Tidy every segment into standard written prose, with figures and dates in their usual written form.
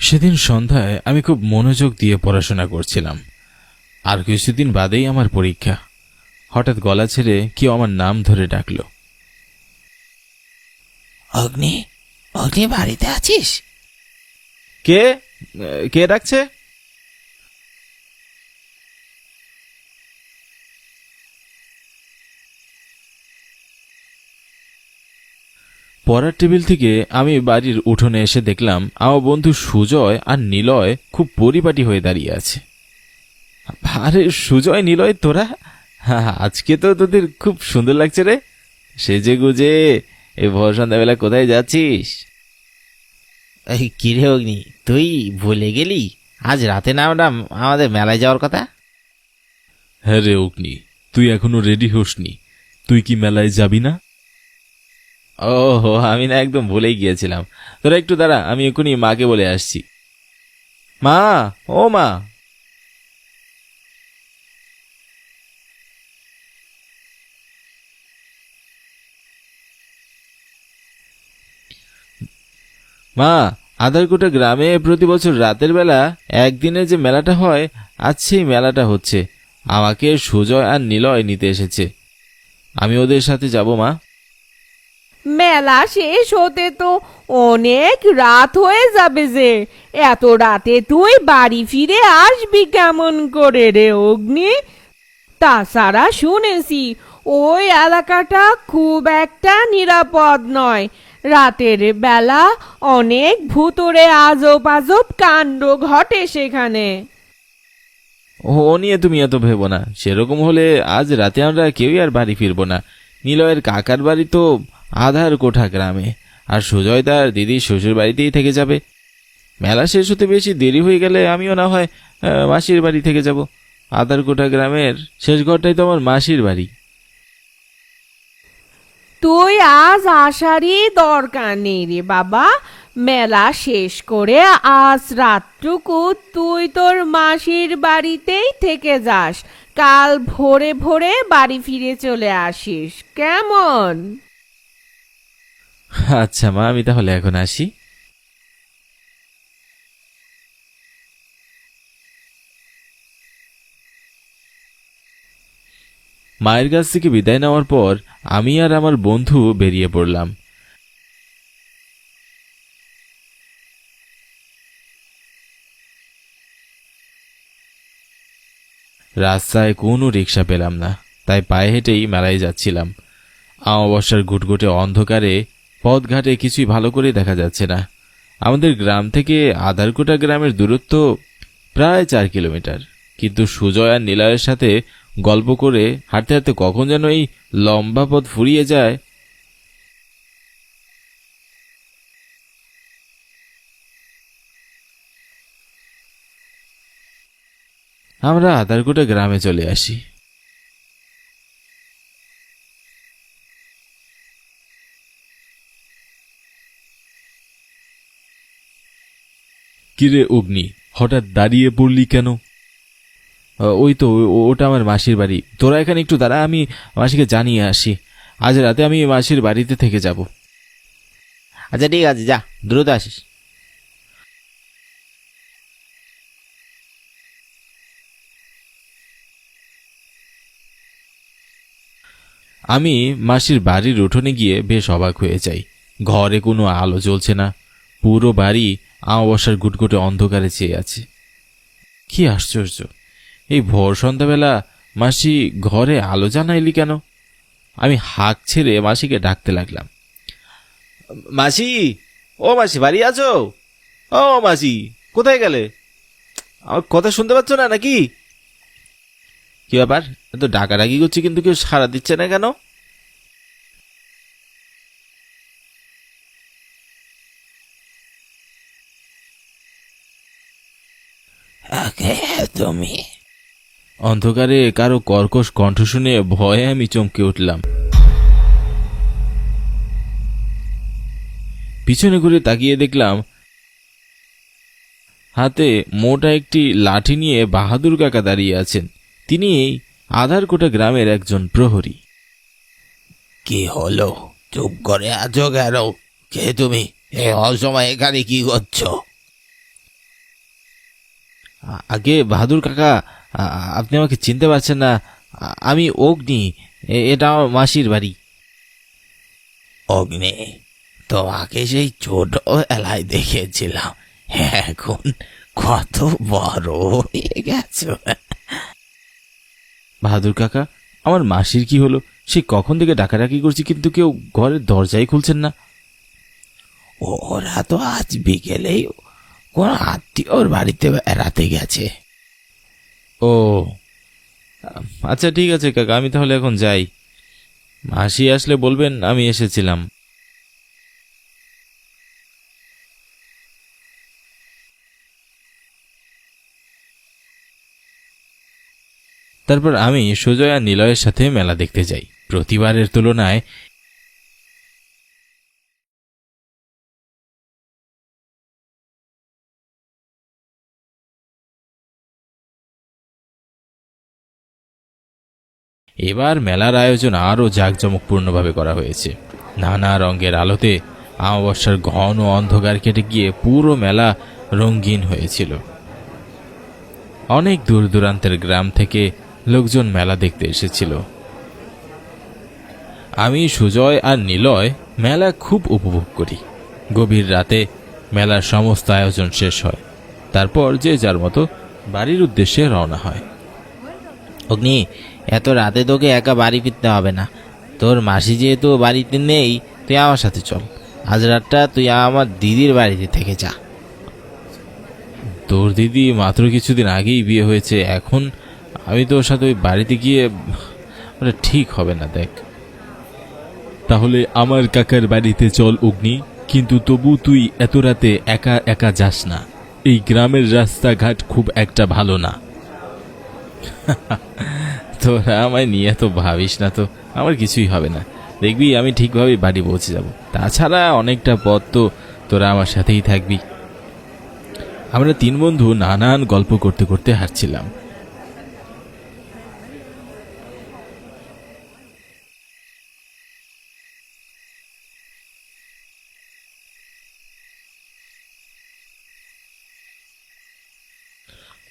সেদিন সন্ধ্যায় আমি খুব মনোযোগ দিয়ে পড়াশোনা করছিলাম। আর কিছুদিন বাদেই আমার পরীক্ষা। হঠাৎ গলা ছেড়ে কেউ আমার নাম ধরে ডাকলো। অগ্নি, অগ্নি বাড়িতে আছিস? কে কে ডাকছে? পড়ার টেবিল থেকে আমি বাড়ির উঠোনে এসে দেখলাম আমার বন্ধু সুজয় আর নিলয় খুব পরিপাটি হয়ে দাঁড়িয়ে আছে। আরে সুজয়, নিলয়, তোরা আজকে তো তোদের খুব সুন্দর লাগছে রে, সেজে গুজে। এই ভোর সন্ধ্যাবেলা কোথায় যাচ্ছিস? কিরে অগ্নি, তুই ভুলে গেলি আজ রাতে না আমাদের মেলায় যাওয়ার কথা? হ্যাঁ রে অগ্নি, তুই এখনো রেডি হোসনি? তুই কি মেলায় যাবি না? ওহো, আমি না একদম ভুলেই গিয়েছিলাম। তোরা একটু দাঁড়া, আমি এক্ষুনি মাকে বলে আসছি। মা, ও মা। মা, আদারকুটা গ্রামে প্রতি বছর রাতের বেলা একদিনে যে মেলাটা হয়, আজ সেই মেলাটা হচ্ছে। আমাকে সুজয় আর নিলয় নিতে এসেছে। আমি ওদের সাথে যাব মা। মেলা শেষ হতে তো অনেক রাত হয়ে যাবে যে। এত রাতে তুই বাড়ি ফিরে আসবি কেমন করে রে অগ্নি? তাছাড়া শুনেছি ওই এলাকাটা খুব একটা নিরাপদ নয়। রাতের বেলা অনেক ভুতুড়ে আজব আজব কাণ্ড ঘটে সেখানে। ও নিয়ে তুমি এত ভেবো না। সেরকম হলে আজ রাতে আমরা কেউই আর বাড়ি ফিরবো না। নিলয়ের কাকার বাড়ি তো আধারকোঠা গ্রামে, আর সুজয় তার দিদির শ্বশুর বাড়িতেই থেকে যাবে। মেলা শেষ হতে বেশি দেরি হয়ে গেলে আমিও না হয় মাসির বাড়ি থেকে যাব। আধারকোঠা গ্রামের শেষ ঘরটাই তো আমার মাসির বাড়ি। তুই আজ আসারই দরকার নেই রে বাবা। মেলা শেষ করে আজ রাতটুকু তুই তোর মাসির বাড়িতেই থেকে যাস। কাল ভোরে ভোরে বাড়ি ফিরে চলে আসিস, কেমন? আচ্ছা মা, আমি তাহলে এখন আসি। মায়ের কাছ থেকে বিদায় নেওয়ার পর আমি আর আমার বন্ধু বেরিয়ে পড়লাম। রাস্তায় কোনো রিক্সা পেলাম না, তাই পায়ে হেঁটেই মেলায় যাচ্ছিলাম। অমাবস্যার ঘুটঘুটে অন্ধকারে পথঘাটে কিছুই ভালো করে দেখা যাচ্ছে না। আমাদের গ্রাম থেকে আধারকোটা গ্রামের দূরত্ব প্রায় 4 কিলোমিটার, কিন্তু সুজয় আর নিলয়ের সাথে গল্প করে হাঁটতে হাঁটতে কখন যেন এই লম্বা পথ ফুরিয়ে যায়। আমরা আধারকোটা গ্রামে চলে আসি। কিরে অগ্নি, হঠাৎ দাঁড়িয়ে পড়লি কেন? ওই তো, ওটা আমার মাসির বাড়ি। তোরা এখানে একটু দাঁড়া, আমি মাসিকে জানিয়ে আসি। আজ রাতে আমি মাসির বাড়িতে থেকে যাব। আচ্ছা ঠিক আছে, যা, দ্রুত আসিস। আমি মাসির বাড়ির উঠোনে গিয়ে বেশ অবাক হয়ে যাই। ঘরে কোনো আলো জ্বলছে না। পুরো বাড়ি অমাবস্যার গুটগুটে অন্ধকারে চেয়ে আছে। কি আশ্চর্য! এই ভোর সন্ধ্যাবেলা মাসি ঘরে আলো জ্বালাইলি কেন? আমি হাঁক ছেড়ে মাসিকে ডাকতে লাগলাম। মাসি, ও মাসি, বাড়ি আছো? ও মাসি, কোথায় গেলে? আমার কথা শুনতে পাচ্ছ না নাকি? কি ব্যাপার, এত ডাকাডাকি করছি কিন্তু কেউ সাড়া দিচ্ছে না কেন? তুমি অন্ধকারে কারো কর্কশ কণ্ঠ শুনে ভয়ে আমি চমকে উঠলাম। পিছনে ঘুরে তাকিয়ে দেখলাম হাতে মোটা একটি লাঠি নিয়ে বাহাদুর কাকা দাঁড়িয়ে আছেন। তিনি আধারকোটা গ্রামের একজন প্রহরী। কি হলো, চুপ করে আছো কেন? কে তুমি? এই অসময় এখানে কি করছো? আগে বাহাদুর কাকা, আপনি আমাকে চিনতে পারছেন না? আমি অগ্নি, এটা আমার মাসির বাড়ি। অগ্নি, তোমাকে সেই ছোটবেলায় দেখেছিলাম, এখন কত বড় হয়ে গেছো। বাহাদুর কাকা, আমার মাসির কি হলো? সে কখন থেকে ডাকাডাকি করছি, কিন্তু কেউ ঘরের দরজাই খুলছেন না। ওরা তো আজ বিকেলেই কোন আত্মীয়র বাড়িতে বেড়াতে গেছে। ও আচ্ছা, ঠিক আছে কাকা, আমি তাহলে এখন যাই। মাসি আসলে বলবেন আমি এসেছিলাম। তারপর আমি সুজয় আর নিলয়ের সাথে মেলা দেখতে যাই। প্রতিবারের তুলনায় এবার মেলার আয়োজন আরও জাঁকজমকপূর্ণভাবে করা হয়েছে। নানা রঙের আলোতে অমাবস্যার ঘন অন্ধকার কেটে গিয়ে পুরো মেলা রঙিন হয়েছিল। অনেক দূর দূরান্তের গ্রাম থেকে লোকজন মেলা দেখতে এসেছিল। আমি, সুজয় আর নিলয় মেলা খুব উপভোগ করি। গভীর রাতে মেলার সমস্ত আয়োজন শেষ হয়। তারপর যে যার মতো বাড়ির উদ্দেশ্যে রওনা হয়। অগ্নি, এত রাতে তোকে একা বাড়ি ফিরতে হবে না। তোর মাসি যেহেতু বাড়িতে নেই, তুই আমার সাথে চল। আজ রাতটা তুই আমার দিদির বাড়িতে থেকে যা। তোর দিদি মাত্র কিছুদিন আগেই বিয়ে হয়েছে, এখন আমি তোর সাথে ওই বাড়িতে গিয়ে ওটা ঠিক হবে না। দেখ, তাহলে আমার কাকার বাড়িতে চল অগ্নি, কিন্তু তবু তুই এত রাতে একা একা যাস না। এই গ্রামের রাস্তাঘাট খুব একটা ভালো না। তোরা আমায় নিয়ে তো ভাবিস না তো, আমার কিছুই হবে না। দেখবি আমি ঠিকভাবে বাড়ি পৌঁছে যাব। তাছাড়া অনেকটা পথ তো, তোরা আমার সাথেই থাকবি। আমরা তিন বন্ধু নানান গল্প করতে করতে হাঁটছিলাম।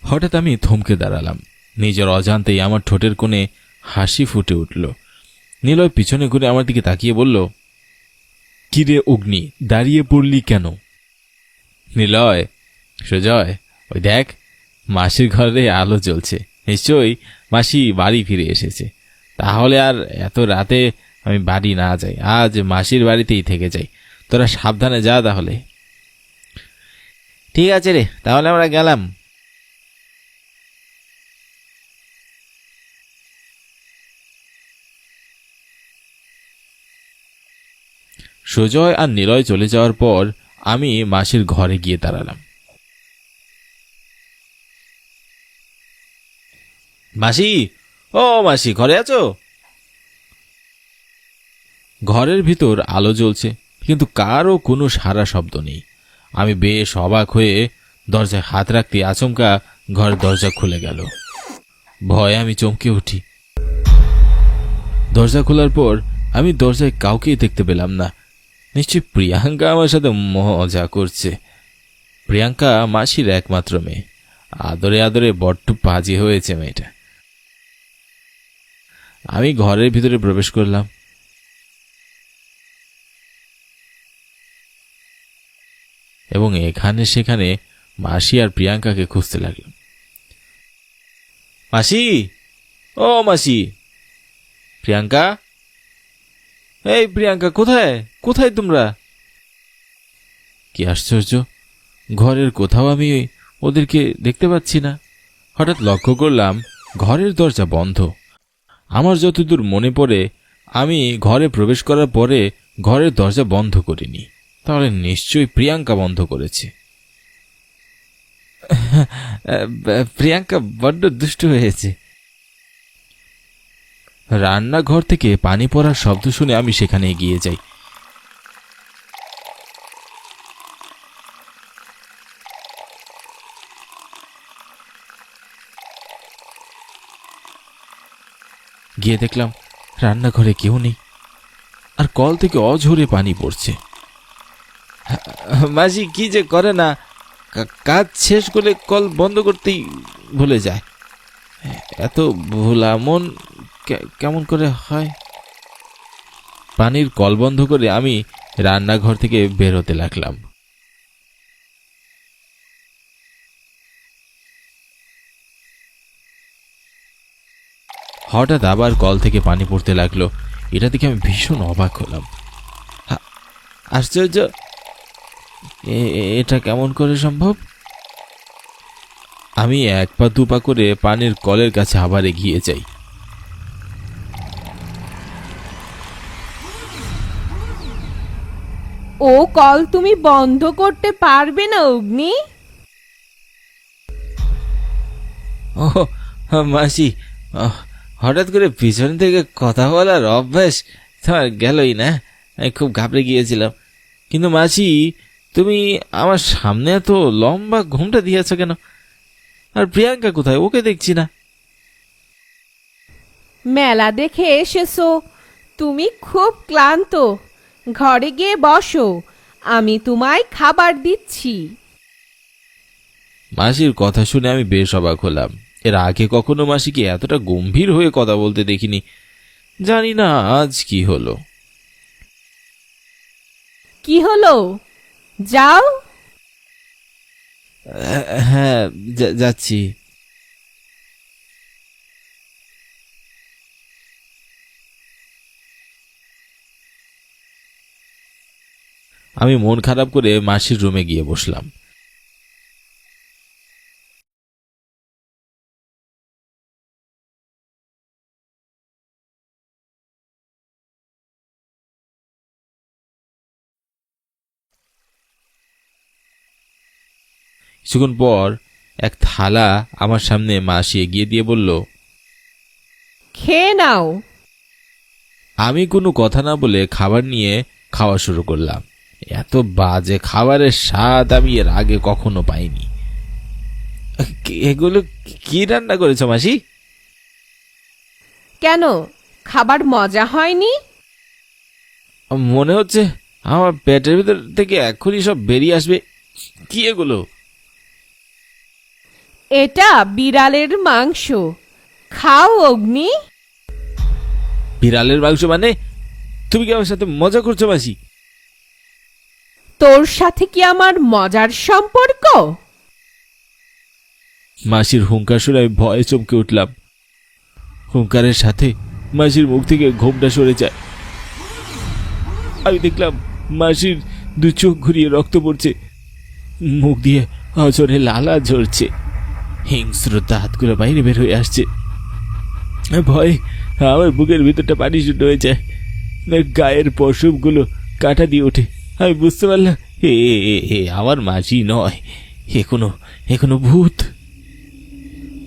হঠাৎ আমি থমকে দাঁড়ালাম। নিজের অজান্তেই আমার ঠোঁটের কোণে হাসি ফুটে উঠল। নিলয় পিছনে ঘুরে আমার দিকে তাকিয়ে বলল, কিরে অগ্নি, দাঁড়িয়ে পড়লি কেন? নিলয়, সুজয়, ওই দেখ, মাসির ঘরে আলো জ্বলছে। নিশ্চয়ই মাসি বাড়ি ফিরে এসেছে। তাহলে আর এত রাতে আমি বাড়ি না যাই, আজ মাসির বাড়িতেই থেকে যাই। তোরা সাবধানে যা তাহলে। ঠিক আছে রে, তাহলে আমরা গেলাম। সুজয় আর নিলয় চলে যাওয়ার পর আমি মাসির ঘরে গিয়ে দাঁড়ালাম। মাসি, ও মাসি, ঘরে আছো? ঘরের ভিতর আলো জ্বলছে, কিন্তু কারও কোনো সারা শব্দ নেই। আমি বেশ অবাক হয়ে দরজায় হাত রাখতে আচমকা ঘরের দরজা খুলে গেল। ভয়ে আমি চমকে উঠি। দরজা খোলার পর আমি দরজায় কাউকেই দেখতে পেলাম না। নিশ্চয়ই প্রিয়াঙ্কা আমার সাথে মজা করছে। প্রিয়াঙ্কা মাসির একমাত্র মেয়ে। আদরে আদরে বড্ড পাজি হয়েছে মেয়েটা। আমি ঘরের ভিতরে প্রবেশ করলাম। এবং এখানে সেখানে মাসি আর প্রিয়াঙ্কাকে খুঁজতে লাগলাম। মাসি, ও মাসি, প্রিয়াঙ্কা, এই প্রিয়াঙ্কা, কোথায় কোথায় তোমরা? কি আশ্চর্য, ঘরের কোথাও আমি ওদেরকে দেখতে পাচ্ছি না। হঠাৎ লক্ষ্য করলাম ঘরের দরজা বন্ধ। আমার যতদূর মনে পড়ে, আমি ঘরে প্রবেশ করার পরে ঘরের দরজা বন্ধ করিনি। তাহলে নিশ্চয়ই প্রিয়াঙ্কা বন্ধ করেছে। প্রিয়াঙ্কা বড্ড দুষ্ট হয়েছে। রান্নাঘর থেকে পানি পড়ার শব্দ শুনে আমি সেখানে এগিয়ে যাই। গিয়ে দেখলাম রান্নাঘরে কেউ নেই, আর কল থেকে অঝরে পানি পড়ছে। মাসি কি যে করে না, কাজ শেষ করে কল বন্ধ করতেই ভুলে যায়। এত ভোলা মন কেমন করে হয়? পানির কল বন্ধ করে আমি রান্নাঘর থেকে বের হতে লাগলাম। হঠাৎ আবার কল থেকে পানি পড়তে লাগলো। এটা দেখে আমি ভীষণ অবাক হলাম। আশ্চর্য, এটা কেমন করে সম্ভব? আমি এক পা দুপা করে পানির কলের কাছে আবার এগিয়ে যাই। ও কল তুমি বন্ধ করতে পারবে না অগ্নি? ও মাসি, হঠাৎ করে পিছন থেকে কথা বলার অভ্যাস তোমার গেলই না। আমি খুব ঘাবড়ে গিয়েছিলাম। কিন্তু মাসি, তুমি আমার সামনে এত লম্বা ঘুমটা দিয়েছ কেন? আর প্রিয়াঙ্কা কোথায়? ওকে দেখছি না। মেলা দেখে এসেছো, তুমি খুব ক্লান্ত। ঘরে গিয়ে বসো, আমি তোমায় খাবার দিচ্ছি। মাসির কথা শুনে আমি বেশ অবাক হলাম। এর আগে কখনো মাসিকে এতটা গম্ভীর হয়ে কথা বলতে দেখিনি। জানি না আজ কি হলো। কি হলো? যাও। হ্যাঁ, যাচ্ছি। আমি মন খারাপ করে মাসির রুমে গিয়ে বসলাম। কিছুক্ষণ পর এক থালা আমার সামনে মাসি এগিয়ে দিয়ে বলল, খেয়ে নাও। আমি কোনো কথা না বলে খাবার নিয়ে খাওয়া শুরু করলাম। এত বাজে খাবারের স্বাদ আমি এর আগে কখনো পাইনি। এগুলো কি রান্না করেছ মাসি? কেন, খাবার মজা হয়নি? মনে হচ্ছে আমার পেটের ভিতর থেকে এখনই সব বেরিয়ে আসবে। কি এগুলো? এটা বিড়ালের মাংস, খাও অগ্নি। বিড়ালের মাংস মানে? তুমি কি আমার সাথে মজা করছো মাসি? তোর সাথে কি আমার মজার সম্পর্ক? মাসির হুঙ্কার শুনে আমি ভয়ে চমকে উঠলাম। হুঙ্কারের সাথে মাসির মুখ থেকে ঘোমটা সরে যায়। আমি দেখলাম মাসির দু চোখ ঘুরিয়ে রক্ত পড়ছে, মুখ দিয়ে অজরে লালা ঝরছে, হিংস্রতা হাতগুলো বাইরে বের হয়ে আসছে। ভয়ে আমার বুকের ভিতরটা পানি শুরু হয়ে যায়, গায়ের পশমগুলো কাটা দিয়ে ওঠে। আমি বুঝতে পারলাম আমার মাসি নয়, এখনো ভূত।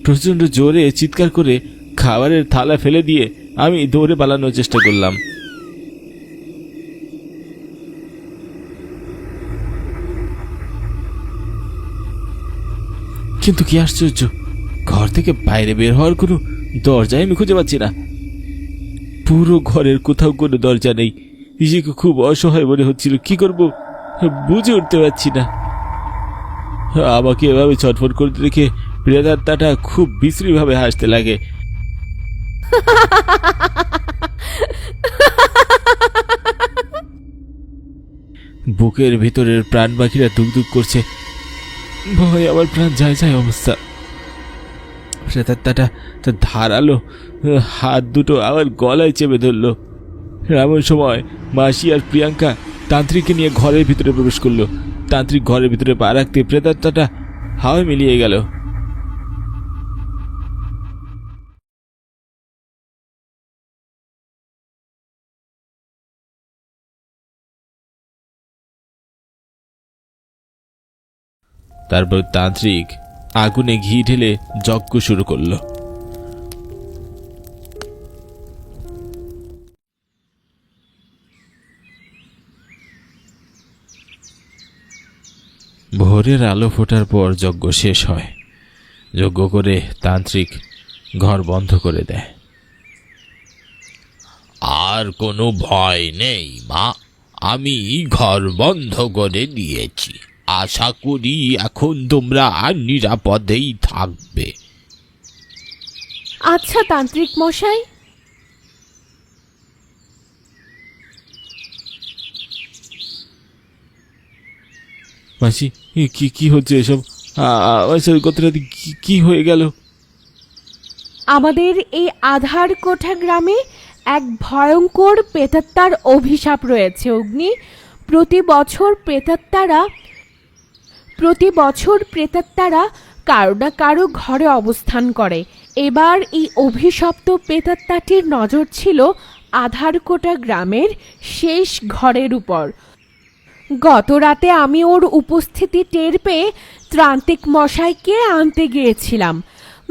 প্রচন্ড জোরে চিৎকার করে খাবারের থালা ফেলে দিয়ে আমি দৌড়ে পালানোর চেষ্টা করলাম। কিন্তু কি আশ্চর্য, ঘর থেকে বাইরে বের হওয়ার কোনো দরজায় আমি খুঁজে পাচ্ছি না। পুরো ঘরের কোথাও কোনো দরজা নেই। নিজেকে খুব অসহায় মনে হচ্ছিল। কি করব বুঝে উঠতে পারছি না। আমাকে এভাবে ছটফট করতে দেখে প্রিয়াদাত্তাটা খুব বিশ্রীভাবে হাসতে লাগে। বুকের ভিতরের প্রাণ পাখিরা দুকদুক করছে। ভয় আমার প্রাণ যায় যায় অবস্থা। প্রেতাত্মাটা ধারালো হাত দুটো আমার গলায় চেপে ধরলো। এমন সময় মাসি আর প্রিয়াঙ্কা তান্ত্রিককে নিয়ে ঘরের ভিতরে প্রবেশ করলো। তান্ত্রিক ঘরের ভিতরে পা রাখতে প্রেতাত্মাটা হাওয়ায় মিলিয়ে গেল। তারপর তান্ত্রিক আগুনে ঘি ঢেলে যজ্ঞ শুরু করলো। ভোরের আলো ফোটার পর যজ্ঞ শেষ হয়। যজ্ঞ করে তান্ত্রিক ঘর বন্ধ করে দেয়। আর কোনো ভয় নেই মা, আমি ঘর বন্ধ করে দিয়েছি। আশা করি এখন তোমরা নিরাপদেই থাকবে। আচ্ছা তান্ত্রিক মশাই। মাসি, কি কি হচ্ছে এসব? আমার সাথে গত রাতে কি হয়ে গেল? আমাদের এই আধার কোঠা গ্রামে এক ভয়ঙ্কর প্রেতাত্মার অভিশাপ রয়েছে অগ্নি। প্রতি বছর প্রেতাত্মারা কারো না কারো ঘরে অবস্থান করে। এবার এই অভিশপ্ত প্রেতাত্মাটির নজর ছিল আধারকোটা গ্রামের শেষ ঘরের উপর। গত রাতে আমি ওর উপস্থিতি টের পেয়ে ত্রান্তিক মশাইকে আনতে গিয়েছিলাম।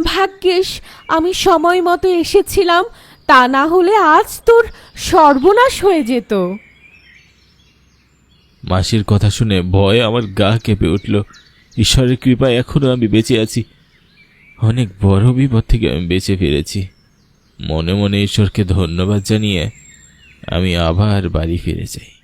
ভাগ্যিস আমি সময় মতো এসেছিলাম, তা না হলে আজ তোর সর্বনাশ হয়ে যেত। মাসির কথা শুনে ভয়ে আমার গা কেঁপে উঠল। ঈশ্বরের কৃপায় এখনো আমি বেঁচে আছি। অনেক বড় বিপদ থেকে আমি বেঁচে ফিরেছি। মনে মনে ঈশ্বরকে ধন্যবাদ জানিয়ে আমি আবার বাড়ি ফিরে যাই।